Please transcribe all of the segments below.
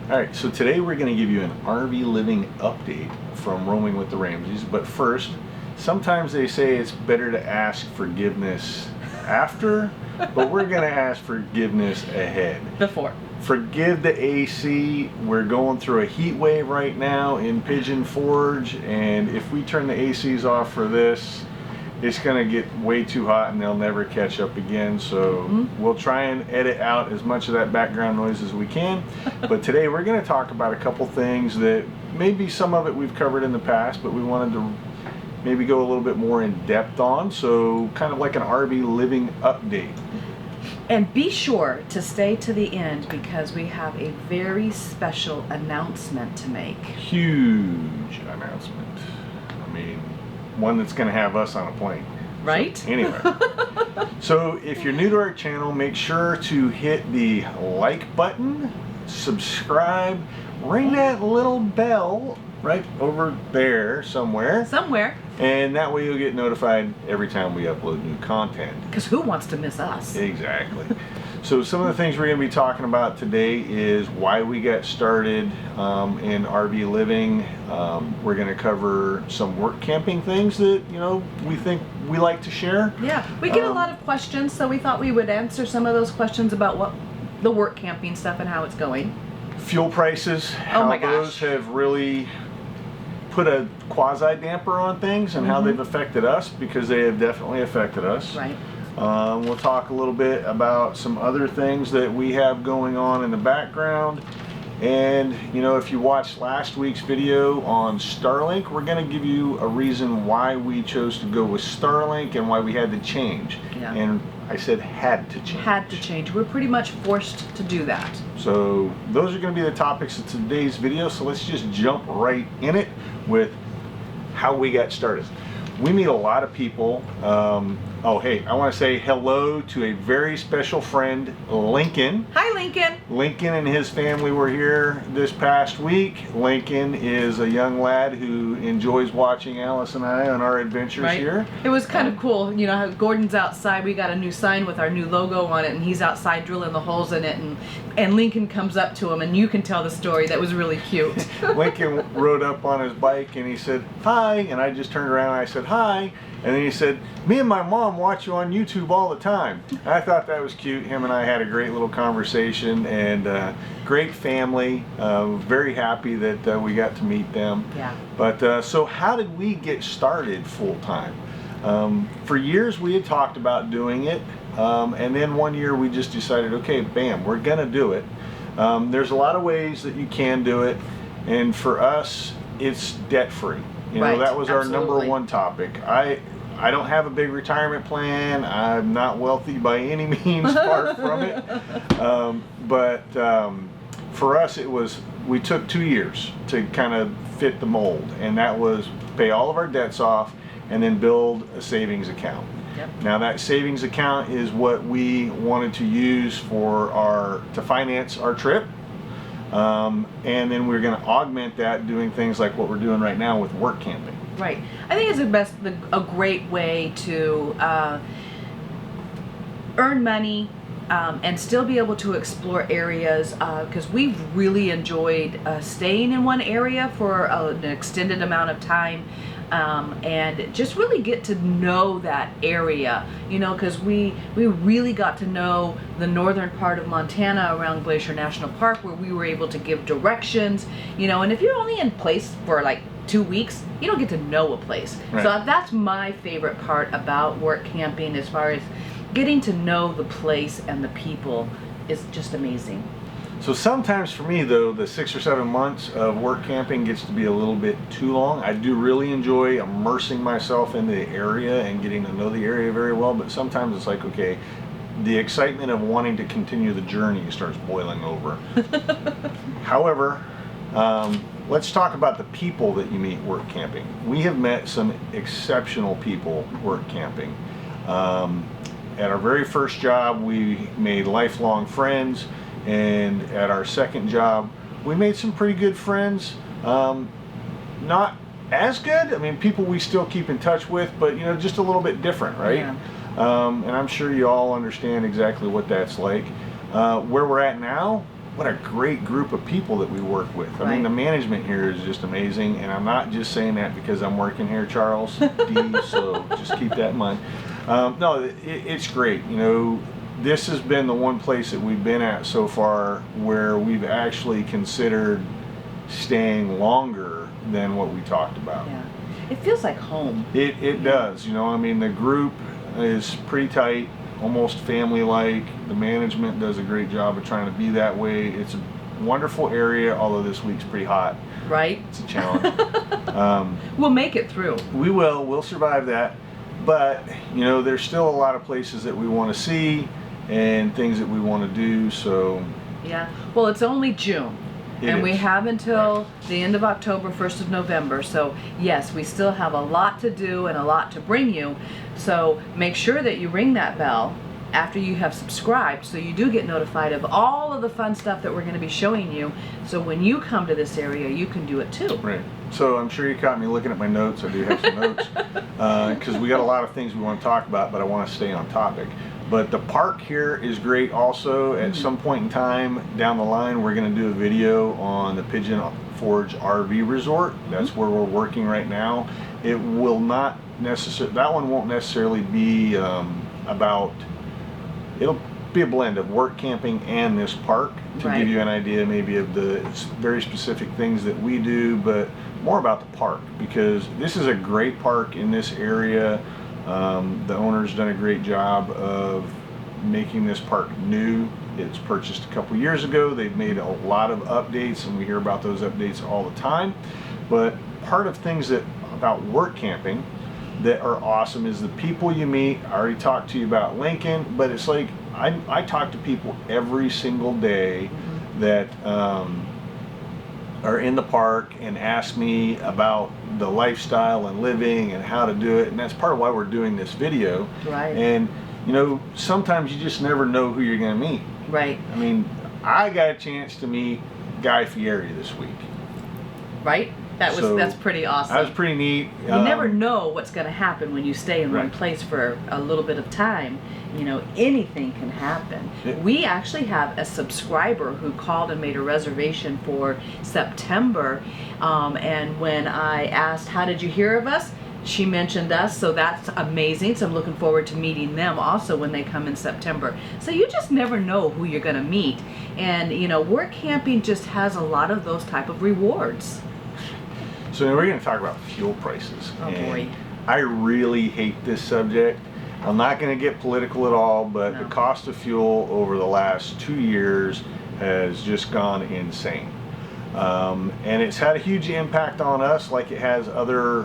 Alright, so today we're going to give you an RV living update from Roaming with the Ramsays, but first, sometimes they say it's better to ask forgiveness after, but we're going to ask forgiveness ahead. Before. Forgive the AC. We're going through a heat wave right now in Pigeon Forge, and if we turn the ACs off for this, it's going to get way too hot and they'll never catch up again. So we'll try and edit out as much of that background noise as we can. But today we're going to talk about a couple things that maybe some of it we've covered in the past, but we wanted to maybe go a little bit more in depth on. So kind of like an RV living update. And be sure to stay to the end because we have a very special announcement to make. Huge announcement. I mean, one that's going to have us on a plane. Right? So, anyway, so if you're new to our channel, make sure to hit the like button, subscribe, ring that little bell right over there somewhere. Somewhere. And that way you'll get notified every time we upload new content. Because who wants to miss us? Exactly. So some of the things we're going to be talking about today is why we got started in RV living. We're going to cover some work camping things that, you know, we think we like to share. Yeah, we get a lot of questions, so we thought we would answer some of those questions about what the work camping stuff and how it's going. Fuel prices, how those have really put a quasi damper on things and how they've affected us, because they have definitely affected us. Right. We'll talk a little bit about some other things that we have going on in the background. And, you know, if you watched last week's video on Starlink, we're going to give you a reason why we chose to go with Starlink and why we had to change. Yeah. And I said had to change. Had to change. We're pretty much forced to do that. So those are going to be the topics of today's video. So let's just jump right in it with how we got started. We meet a lot of people. Oh, hey, I want to say hello to a very special friend, Lincoln. Hi, Lincoln. Lincoln and his family were here this past week. Lincoln is a young lad who enjoys watching Alice and I on our adventures here. It was kind of cool. You know, how Gordon's outside. We got a new sign with our new logo on it, and he's outside drilling the holes in it, and Lincoln comes up to him, and you can tell the story. That was really cute. Lincoln rode up on his bike, and he said, hi, and I just turned around and I said, hi. And then he said, me and my mom watch you on YouTube all the time. And I thought that was cute. Him and I had a great little conversation, and great family. Very happy that we got to meet them. Yeah. But so how did we get started full time? For years we had talked about doing it, and then one year we just decided, okay, bam, we're gonna do it. There's a lot of ways that you can do it, and for us, it's debt-free. You know, that was our number one topic. I don't have a big retirement plan. I'm not wealthy by any means, far from it. But for us, it was, we took 2 years to kind of fit the mold, and that was pay all of our debts off and then build a savings account. Yep. Now that savings account is what we wanted to use for to finance our trip. And then we're going to augment that doing things like what we're doing right now with work camping. Right. I think it's a great way to earn money and still be able to explore areas, because we've really enjoyed staying in one area for an extended amount of time. And just really get to know that area, you know, because we really got to know the northern part of Montana around Glacier National Park, where we were able to give directions, you know, and if you're only in place for like 2 weeks, you don't get to know a place. Right. So that's my favorite part about work camping, as far as getting to know the place and the people is just amazing. So sometimes for me though, the 6 or 7 months of work camping gets to be a little bit too long. I do really enjoy immersing myself in the area and getting to know the area very well, but sometimes it's like, okay, the excitement of wanting to continue the journey starts boiling over. However, let's talk about the people that you meet work camping. We have met some exceptional people work camping. At our very first job, we made lifelong friends. And at our second job, we made some pretty good friends. Not as good. I mean, people we still keep in touch with, but you know, just a little bit different, right? Yeah. And I'm sure you all understand exactly what that's like. Where we're at now, what a great group of people that we work with. I Right. mean, the management here is just amazing, and I'm not just saying that because I'm working here, Charles D. So just keep that in mind. No, it's great. You know, this has been the one place that we've been at so far where we've actually considered staying longer than what we talked about. Yeah. It feels like home. It does. You know, I mean, the group is pretty tight, almost family-like. The management does a great job of trying to be that way. It's a wonderful area, although this week's pretty hot. Right? It's a challenge. We'll make it through. We'll survive that. But, you know, there's still a lot of places that we want to see and things that we want to do, so. Yeah. Well, it's only June. And we have until the end of October, 1st of November. So yes, we still have a lot to do and a lot to bring you. So make sure that you ring that bell after you have subscribed so you do get notified of all of the fun stuff that we're going to be showing you. So when you come to this area, you can do it too. Right. So I'm sure you caught me looking at my notes. I do have some notes because we got a lot of things we want to talk about, but I want to stay on topic. But the park here is great also. At some point in time down the line, we're going to do a video on the Pigeon Forge RV Resort. That's where we're working right now. It will not necessarily, that one won't necessarily be about, it'll be a blend of work camping and this park to give you an idea maybe of the very specific things that we do, but more about the park because this is a great park in this area. The owner's done a great job of making this park new. It's purchased a couple years ago. They've made a lot of updates and we hear about those updates all the time. But part of things that about work camping that are awesome is the people you meet. I already talked to you about Lincoln, but it's like I talk to people every single day that are in the park and ask me about the lifestyle and living and how to do it, and that's part of why we're doing this video. Right. And you know, sometimes you just never know who you're going to meet. Right. I mean, I got a chance to meet Guy Fieri this week. Right? That's pretty awesome. That was pretty neat. You never know what's going to happen when you stay in one place for a little bit of time. You know, anything can happen. We actually have a subscriber who called and made a reservation for September. And when I asked, how did you hear of us? She mentioned us, so that's amazing. So I'm looking forward to meeting them also when they come in September. So you just never know who you're going to meet. And, you know, work camping just has a lot of those type of rewards. So now we're going to talk about fuel prices. Oh boy. I really hate this subject. I'm not going to get political at all, but No. the cost of fuel over the last 2 years has just gone insane. And it's had a huge impact on us like it has other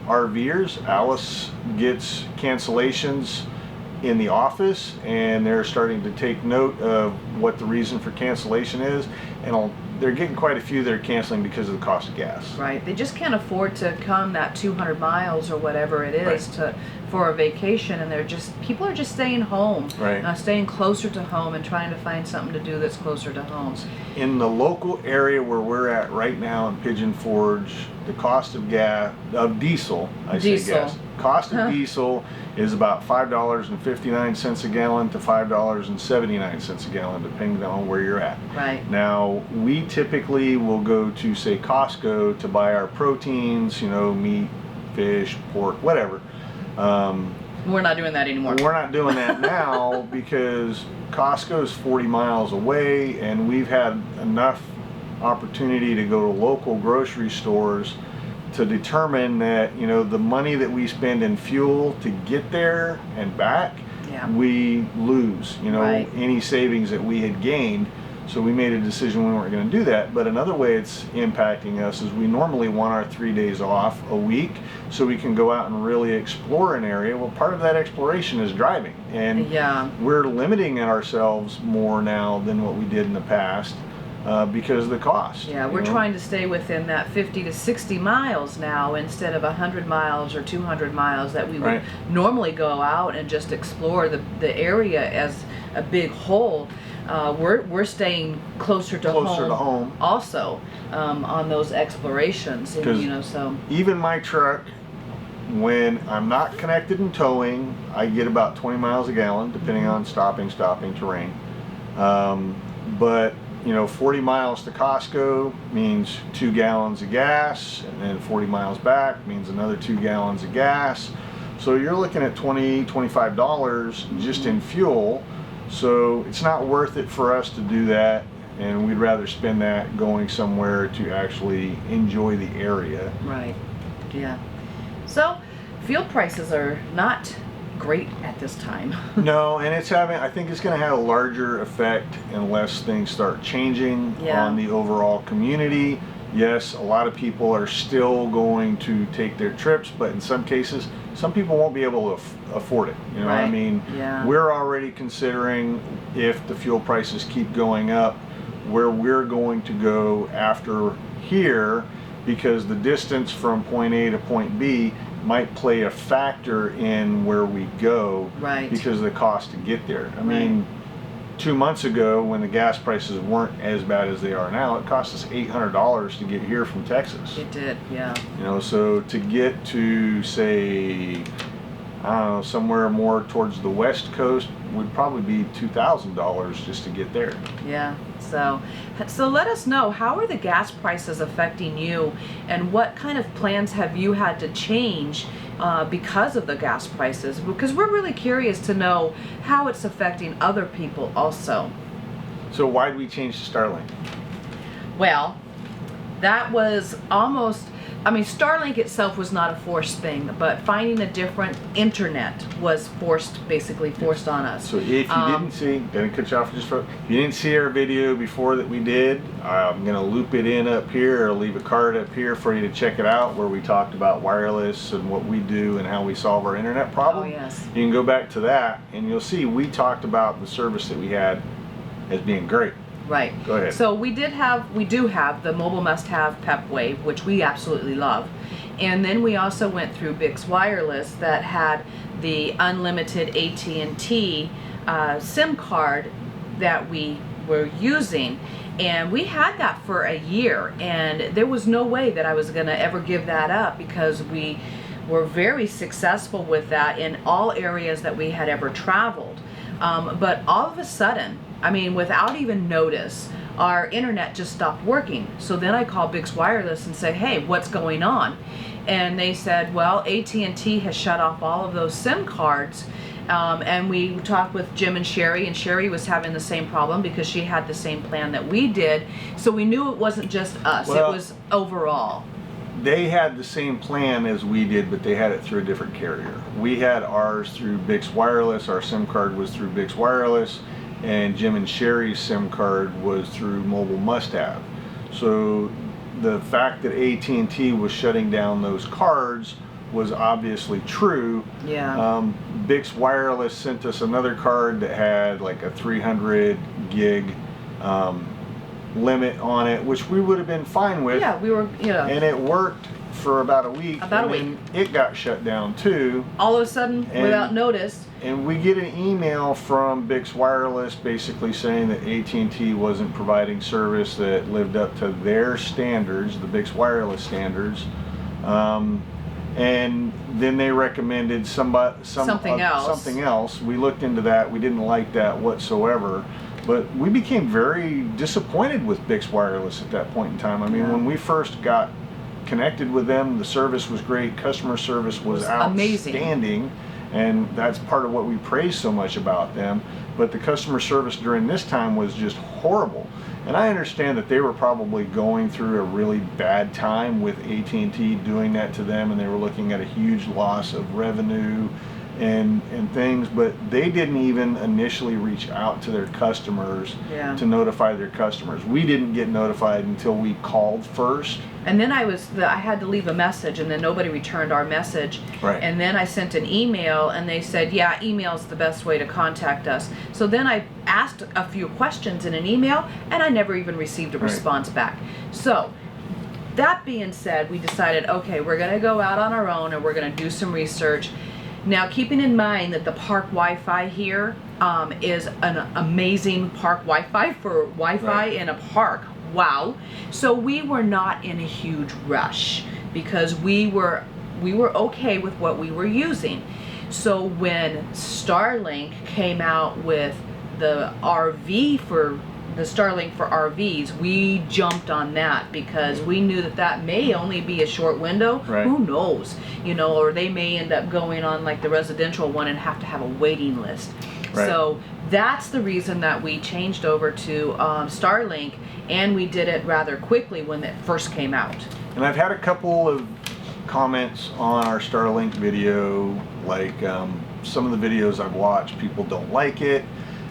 RVers. Alice gets cancellations in the office and they're starting to take note of what the reason for cancellation is, and they're getting quite a few that are canceling because of the cost of gas. Right. They just can't afford to come that 200 miles or whatever it is for a vacation, and people are just staying home. Right. Staying closer to home and trying to find something to do that's closer to home. In the local area where we're at right now in Pigeon Forge, the cost of diesel, cost of diesel is about $5.59 a gallon to $5.79 a gallon, depending on where you're at. Right. Now, we typically will go to, say, Costco to buy our proteins, you know, meat, fish, pork, whatever. We're not doing that anymore. We're not doing that now because Costco is 40 miles away, and we've had enough opportunity to go to local grocery stores to determine that, you know, the money that we spend in fuel to get there and back, we lose, you know, any savings that we had gained. So we made a decision we weren't going to do that. But another way it's impacting us is we normally want our 3 days off a week so we can go out and really explore an area. Well, part of that exploration is driving, and we're limiting ourselves more now than what we did in the past because of the cost. Yeah, we're trying to stay within that 50 to 60 miles now instead of 100 miles or 200 miles that we would normally go out and just explore the area as a big whole. We're staying closer to home also on those explorations, and, you know, so even my truck, when I'm not connected and towing, I get about 20 miles a gallon depending on stopping terrain, but 40 miles to Costco means 2 gallons of gas, and then 40 miles back means another 2 gallons of gas. So you're looking at $20, $25 just in fuel. So it's not worth it for us to do that, and we'd rather spend that going somewhere to actually enjoy the area. Right. Yeah. So fuel prices are not great at this time. No, and I think it's going to have a larger effect unless things start changing on the overall community. Yes, a lot of people are still going to take their trips, but in some cases, some people won't be able to afford it. You know what I mean? Yeah. We're already considering, if the fuel prices keep going up, where we're going to go after here, because the distance from point A to point B might play a factor in where we go, because of the cost to get there. I mean, 2 months ago, when the gas prices weren't as bad as they are now, it cost us $800 to get here from Texas. It did, yeah. So to get to, say, I don't know, somewhere more towards the West Coast would probably be $2,000 just to get there. Yeah. So let us know, how are the gas prices affecting you, and what kind of plans have you had to change because of the gas prices? Because we're really curious to know how it's affecting other people also. So why did we change to Starlink? Well, that was almost, Starlink itself was not a forced thing, but finding a different internet was basically forced on us. So if you didn't see, gonna cut you off just for, if you didn't see our video before that we did, I'm gonna loop it in up here, or leave a card up here for you to check it out, where we talked about wireless and what we do and how we solve our internet problem. Oh, yes. You can go back to that and you'll see we talked about the service that we had as being great. Right. Go ahead. So we do have the mobile must-have PEP Wave, which we absolutely love. And then we also went through Bix Wireless that had the unlimited AT&T SIM card that we were using. And we had that for a year, and there was no way that I was going to ever give that up, because we were very successful with that in all areas that we had ever traveled. But all of a sudden, without even notice, our internet just stopped working. So then I called Bix Wireless and said, hey, what's going on? And they said, well, AT&T has shut off all of those SIM cards. And we talked with Jim and Sherry was having the same problem because she had the same plan that we did. So we knew it wasn't just us, it was overall. They had the same plan as we did, but they had it through a different carrier. We had ours through Bix Wireless, our SIM card was through Bix Wireless, and Jim and Sherry's SIM card was through Mobile Must Have. So the fact that AT&T was shutting down those cards was obviously true. Yeah. Bix Wireless sent us another card that had like a 300 gig limit on it, which we would have been fine with. Yeah, we were, And it worked for about a week. Then it got shut down too. All of a sudden, without notice. And we get an email from Bix Wireless basically saying that AT&T wasn't providing service that lived up to their standards, the Bix Wireless standards. And then they recommended something else. We looked into that. We didn't like that whatsoever. But we became very disappointed with Bix Wireless at that point in time. When we first got connected with them, the service was great. Customer service was outstanding. Amazing. And that's part of what we praise so much about them. But the customer service during this time was just horrible. And I understand that they were probably going through a really bad time with AT&T doing that to them, and they were looking at a huge loss of revenue and things, but they didn't even initially reach out to their customers to notify their customers. We didn't get notified until we called first. And then I had to leave a message, and then nobody returned our message. Right. And then I sent an email, and they said, yeah, email's the best way to contact us. So then I asked a few questions in an email, and I never even received a response back. So that being said, we decided, okay, we're going to go out on our own, and we're going to do some research. Now, keeping in mind that the park Wi-Fi here is an amazing park Wi-Fi for Wi-Fi in a park. Wow. So we were not in a huge rush because we were okay with what we were using. So when Starlink came out with the RV for the Starlink for RVs, we jumped on that because we knew that that may only be a short window. Right. Who knows? You know, or they may end up going on like the residential one and have to have a waiting list. Right. So that's the reason that we changed over to Starlink, and we did it rather quickly when it first came out. And I've had a couple of comments on our Starlink video, like some of the videos I've watched, people don't like it,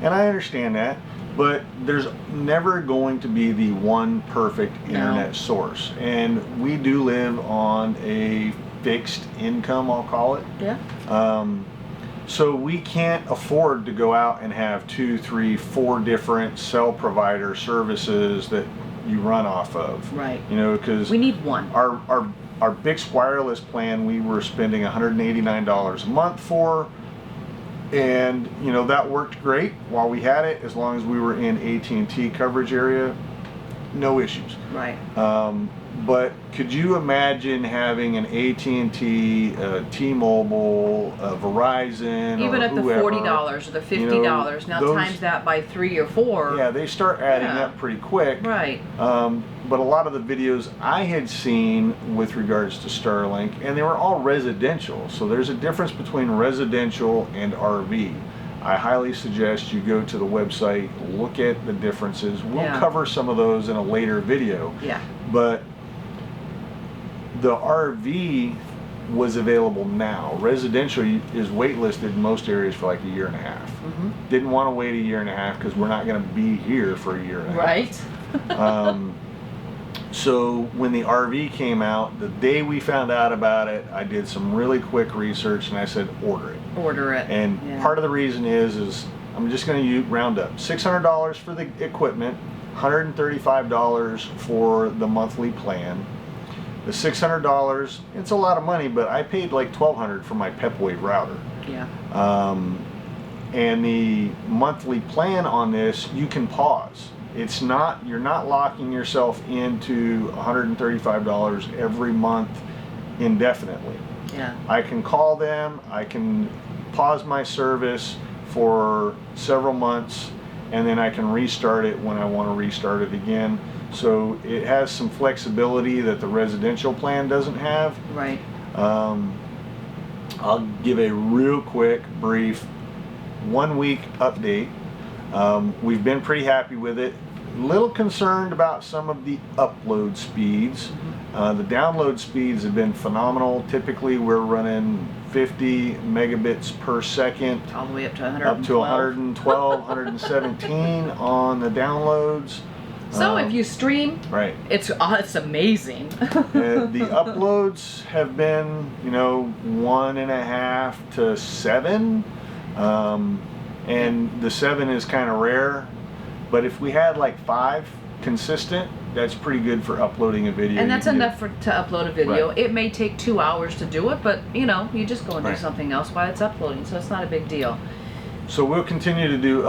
and I understand that, but there's never going to be the one perfect internet source, and we do live on a fixed income, I'll call it. Yeah. So we can't afford to go out and have 2, 3, 4 different cell provider services that you run off of. Right. You know, because we need one. Our Bix wireless plan, we were spending $189 a month for, and you know, that worked great while we had it, as long as we were in AT&T coverage area, no issues. Right. But could you imagine having an AT&T, T-Mobile, Verizon, even or at the whoever, $40 or the $50, now times that by 3 or 4. Yeah, they start adding up pretty quick. Right. But a lot of the videos I had seen with regards to Starlink, and they were all residential, so there's a difference between residential and RV. I highly suggest you go to the website, look at the differences. We'll cover some of those in a later video. Yeah. But the RV was available now. Residential is waitlisted in most areas for like a year and a half. Mm-hmm. Didn't want to wait a year and a half because we're not going to be here for a year and a half. Right. So when the RV came out, the day we found out about it, I did some really quick research and I said, order it. Order it. And part of the reason is I'm just going to round up. $600 for the equipment, $135 for the monthly plan. The $600, it's a lot of money, but I paid like $1,200 for my Pepwave router. Yeah. And the monthly plan on this, you can pause. It's not, you're not locking yourself into $135 every month indefinitely. Yeah. I can call them, I can pause my service for several months, and then I can restart it when I want to restart it again. So it has some flexibility that the residential plan doesn't have. Right. I'll give a real quick, brief 1 week update. We've been pretty happy with it. Little concerned about some of the upload speeds. The download speeds have been phenomenal. Typically we're running 50 megabits per second. All the way up to 112. Up to 112, 117 on the downloads. So if you stream, right, it's amazing. The uploads have been, you know, 1.5 to 7, and the 7 is kind of rare. But if we had like 5 consistent, that's pretty good for uploading a video. And that's enough to upload a video. Right. It may take 2 hours to do it, but you know, you just go and do Right. something else while it's uploading, so it's not a big deal. So we'll continue to do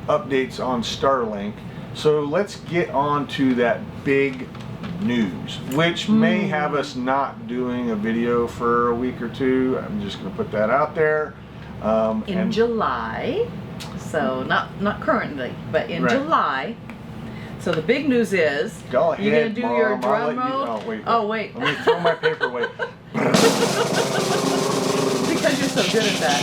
updates on Starlink. So let's get on to that big news, which may have us not doing a video for a week or 2. I'm just going to put that out there. In July, so not currently, but in Right. July. So the big news is, Go ahead, you're gonna do Mom, your I'll drum let you- roll. oh wait. Let me throw my paper away. Because you're so good at that.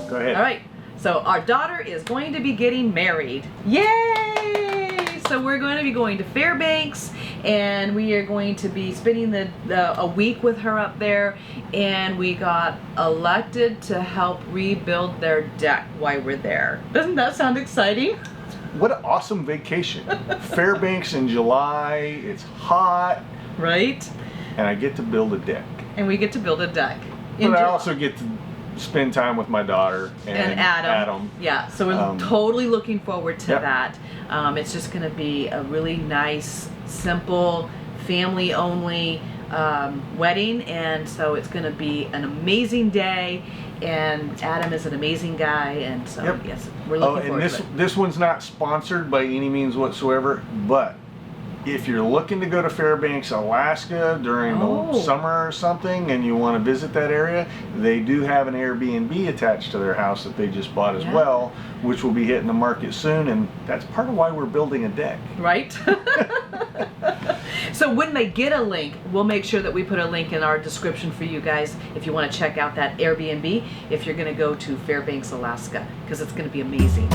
Go ahead. All right. So our daughter is going to be getting married. Yay! So we're going to be going to Fairbanks, and we are going to be spending a week with her up there. And we got elected to help rebuild their deck while we're there. Doesn't that sound exciting? What an awesome vacation. Fairbanks in July, it's hot, Right? and I get to build a deck. And we get to build a deck. But I also get to spend time with my daughter and Adam. Yeah, so we're totally looking forward to that. It's just going to be a really nice, simple, family-only wedding, and so it's going to be an amazing day. And Adam is an amazing guy, and so yes, we're looking forward to it. This one's not sponsored by any means whatsoever, but If you're looking to go to Fairbanks, Alaska during Oh. the summer or something and you want to visit that area, they do have an Airbnb attached to their house that they just bought as Yeah. well, which will be hitting the market soon, and that's part of why we're building a deck. Right? So when they get a link, we'll make sure that we put a link in our description for you guys if you want to check out that Airbnb if you're going to go to Fairbanks, Alaska, because it's going to be amazing.